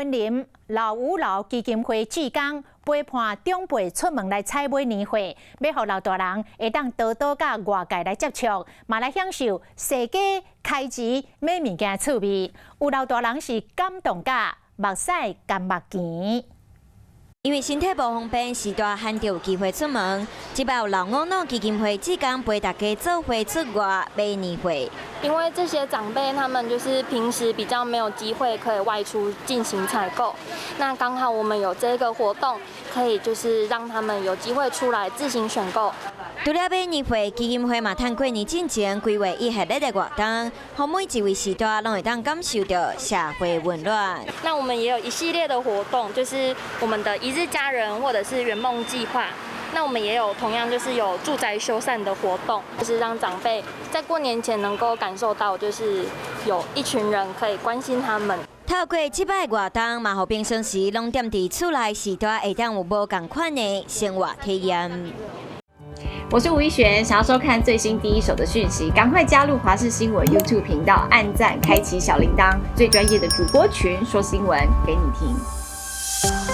云林老五老基金会志工陪伴长辈出门来采买年货，要互老大人会当多多甲外界来接触，嘛来享受世界开市买物件趣味。有老大人是感动甲目屎甘目甜。因为身体不方便，时大罕着有机会出门。即摆有老五老基金会志工陪大家做伙出外买年货。因为这些长辈他们就是平时比较没有机会可以外出进行采购，那刚好我们有这个活动，可以就是让他们有机会出来自行选购。除了买年货，基金会嘛趁过年之前规划一系列的活动，让每一位时大拢会当感受到社会温暖。那我们也有一系列的活动，就是我们的一日家人或者是圆梦计划。那我们也有同样就是有住宅修缮的活动，就是让长辈在过年前能够感受到，就是有一群人可以关心他们。透过这摆活动，嘛，互平常时拢踮伫厝内时大会当有无共款的生活体验。我是吴一璇，想要收看最新第一手的讯息，赶快加入华视新闻 YouTube 频道，按赞，开启小铃铛，最专业的主播群说新闻给你听。